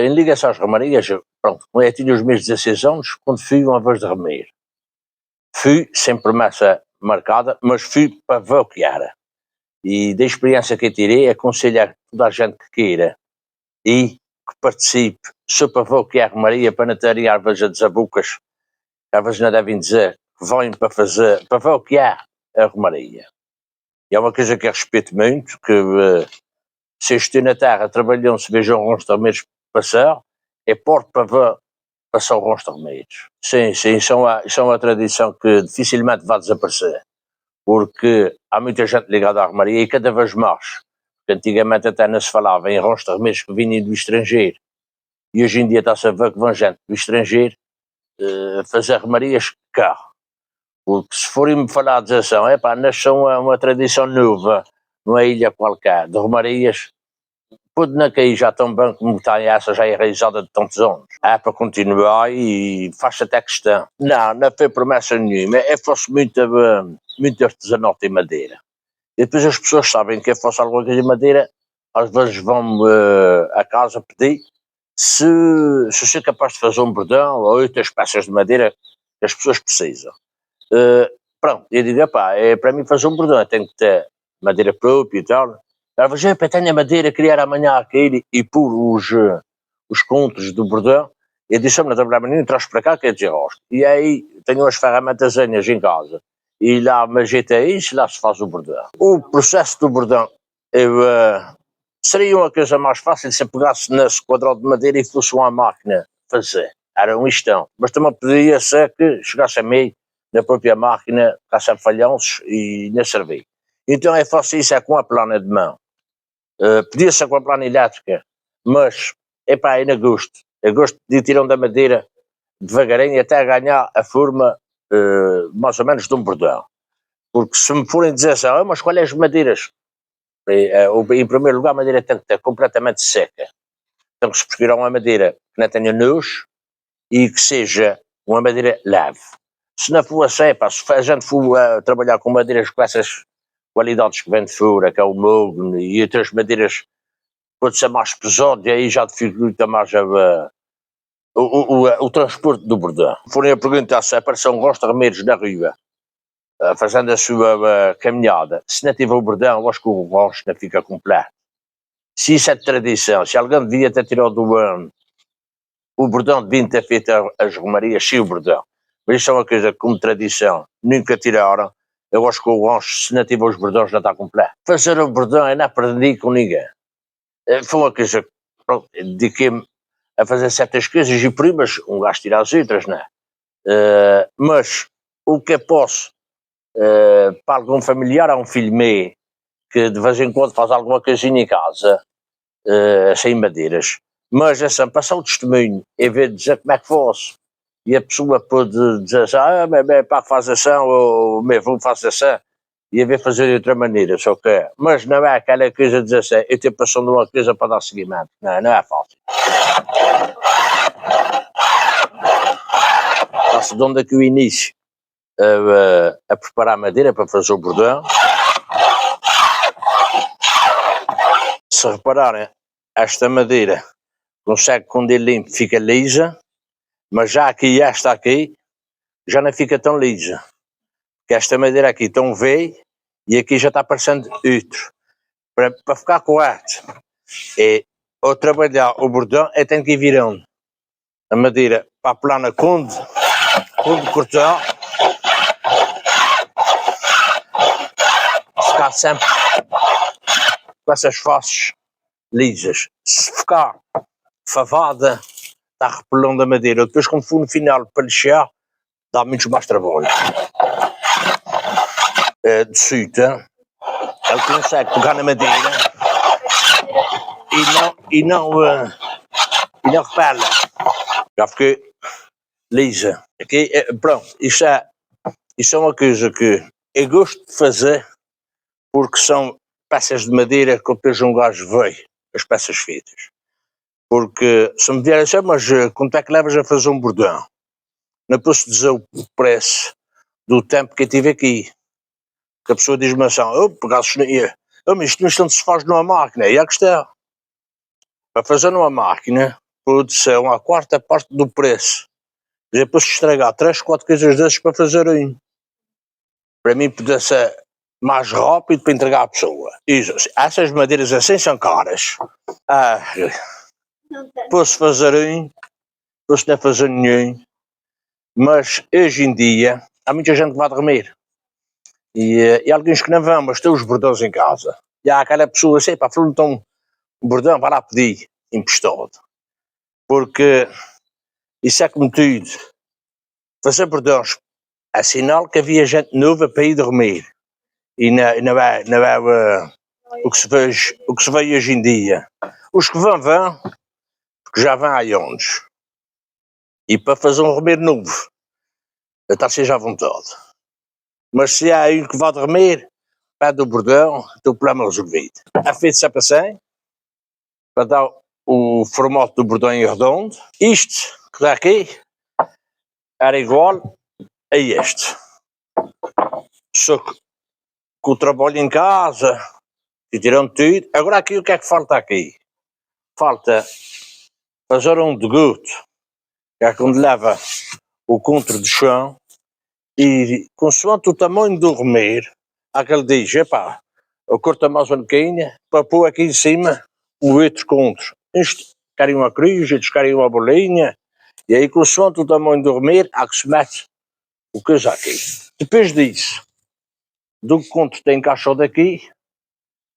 em ligação às remarias, pronto, eu tinha os meus 16 anos quando fui uma vez de remeiro. Fui sem promessa marcada, mas fui para ver o que era. E da experiência que eu tirei, aconselho toda a gente que queira e que participe, só para ver o que é a remaria, para não terem às vezes a desabucas, às vezes não devem dizer que vêm para fazer, para ver o que é a remaria. E é uma coisa que eu respeito muito, que se estou na terra, trabalham-se, vejam uns remeiros passar, é porto para ver passar os remeiros. Sim, isso é uma tradição que dificilmente vai desaparecer, porque há muita gente ligada à remaria e cada vez mais. Porque antigamente até não se falava em rostos remeiros que vinham do estrangeiro, e hoje em dia está-se a ver que vão gente do estrangeiro fazer remarias cá. Porque se forem-me falar de ação, nós são uma tradição nova, numa ilha qualquer, de romarias, pode não cair já tão bem como está essa já enraizada de tantos anos. É para continuar e faz até questão. Não foi promessa nenhuma, fosse muito artesanato em madeira. E depois as pessoas sabem que eu faço alguma coisa em madeira, às vezes vão a casa pedir se sou capaz de fazer um bordão ou outras peças de madeira que as pessoas precisam. Pronto, eu digo, para mim fazer um bordão tem que ter madeira própria e tal. Ela falou, tenho a madeira, criar amanhã aquele e pôr os contos do bordão. Eu disse, não tem problema nenhum, traz para cá que é de rosto. E aí tenho umas ferramentas em casa. E lá me ajeita isso, lá se faz o bordão. O processo do bordão seria uma coisa mais fácil se eu pegasse nesse quadrado de madeira e fosse uma máquina fazer. Era um instante. Mas também poderia ser que chegasse a meio na própria máquina, caçar falhanços e não servir. Então eu faço isso com a plana de mão. Podia ser com a plana elétrica, mas eu não gosto. Eu gosto de ir tirando da madeira devagarinho até ganhar a forma mais ou menos de um bordão. Porque se me forem dizer assim, mas qual é as madeiras? Em primeiro lugar, a madeira tem que estar completamente seca. Tem que se procurar uma madeira que não tenha nus e que seja uma madeira leve. Se não for assim, se a gente for trabalhar com madeiras com essas qualidades que vem de fora, que é o mogno e outras madeiras, pode ser mais pesado e aí já dificulta mais o transporte do bordão. Forem a perguntar se aparecem uns remeiros na rua, fazendo a sua caminhada, se não tiver o bordão, eu acho que o rosto não fica completo. Se isso é de tradição, se alguém devia ter tirado o bordão, devia ter feito as romarias sem o bordão. Mas isso é uma coisa que, como tradição, nunca tiraram. Eu acho que o rancho, se não tiver os bordões, não está completo. Fazer o bordão, eu não aprendi com ninguém. Foi uma coisa, pronto, dediquei-me a fazer certas coisas e primas, um gajo tira as outras, não é? Mas o que eu posso, para algum familiar, há um filho meu que de vez em quando faz alguma coisinha em casa, sem madeiras. Mas essa, passar o testemunho e ver dizer como é que fosse. E a pessoa pode dizer assim, meu pai faz ação, ou meu avô faz ação, e a ver fazer de outra maneira, só que mas não é aquela coisa de dizer assim, eu tenho passando de uma coisa para dar seguimento. Não é fácil. Está-se de onde é que o início a preparar madeira para fazer o bordão. Se repararem, esta madeira consegue, quando ele limpo, fica lisa, mas já aqui, esta aqui, já não fica tão lisa. Porque esta madeira aqui tão veio e aqui já está parecendo outro. Para ficar correto, ao trabalhar o bordão, eu tenho que ir virando a madeira para a plana quando cortar, ficar sempre com essas faces lisas. Se ficar favada, está repelando a madeira. Depois, quando for no final para lixar, dá muito mais trabalho. De suíta, ele consegue pegar na madeira e não repela. Já fiquei lisa. Aqui, pronto, isso é uma coisa que eu gosto de fazer porque são peças de madeira que depois um gajo vê, as peças feitas. Porque se me vierem assim, mas quanto é que levas a fazer um bordão? Não posso dizer o preço do tempo que eu tive aqui. Que a pessoa diz-me assim, mas isto não se faz numa máquina, e a questão, para fazer numa máquina, pode ser uma quarta parte do preço. Depois estragar 3, 4 coisas desses para fazer um. Para mim podia ser mais rápido para entregar à pessoa. Isso, essas madeiras assim são caras. Posso fazer um, posso não fazer nenhum, mas hoje em dia há muita gente que vai dormir. E alguns que não vão, mas têm os bordões em casa. E há aquela pessoa assim, pá, falou então um bordão, vai lá pedir emprestado. Porque isso é como tudo. Fazer bordões é sinal que havia gente nova para ir dormir. E não é o que se vê hoje em dia. Os que vão, porque já vão há anos. E para fazer um dormir novo, está seja à vontade. Mas se há um que vai dormir, pede o bordão, tem o problema resolvido. É feito sempre assim, para dar o formato do bordão em redondo. Isto, que está aqui, era igual a este. Só que com o trabalho em casa, e tirando tudo. Agora aqui, o que é que falta aqui? Falta fazer um deguto, que é quando leva o contra do chão, e consoante o tamanho do remer, aquele diz, epá, eu corto mais um bocadinho, para pôr aqui em cima o outro contra. Isto querem uma cruz, outros querem uma bolinha, e aí consoante o tamanho do remer, há que se mete o coisa aqui. Depois disso, do contra tem encaixado aqui,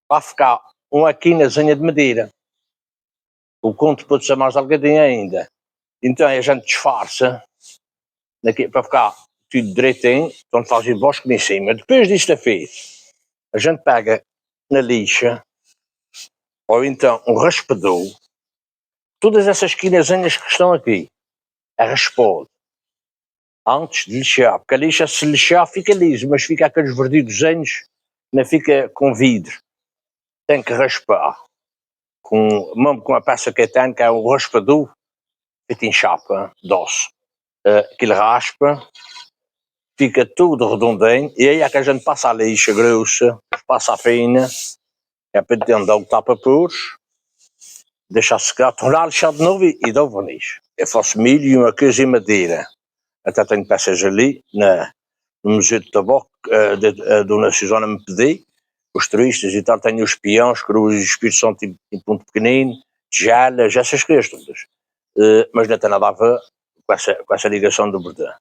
vai ficar uma quinazinha de madeira. O conto pode ser mais algadinho ainda. Então a gente disfarça daqui, para ficar tudo direitinho, então faz o bosque em cima. Depois disto é feito, a gente pega na lixa, ou então um raspador, todas essas quinazinhas que estão aqui, é raspado, antes de lixar, porque a lixa se lixar fica liso, mas fica aqueles verdigozinhos, não fica com vidro. Tem que raspar, mesmo com a peça que tem, que é o raspador, feito em chapa, doce. Aquilo raspa, fica tudo redondinho, e aí é que a gente passa a lixa grossa, passa a fina, é para dentro dar o tapa-pôr, deixa secar, tornar a lixar de novo e dá o verniz. Eu faço milho e uma coisa em madeira. Até tenho peças ali, no Museu de Tabaco, a Dona Susana me pediu, os turistas e tal, tenho os peões, cruz e Espírito Santo em ponto pequenino, tigelas, essas coisas todas. Mas não tem nada a ver com essa ligação do bordão.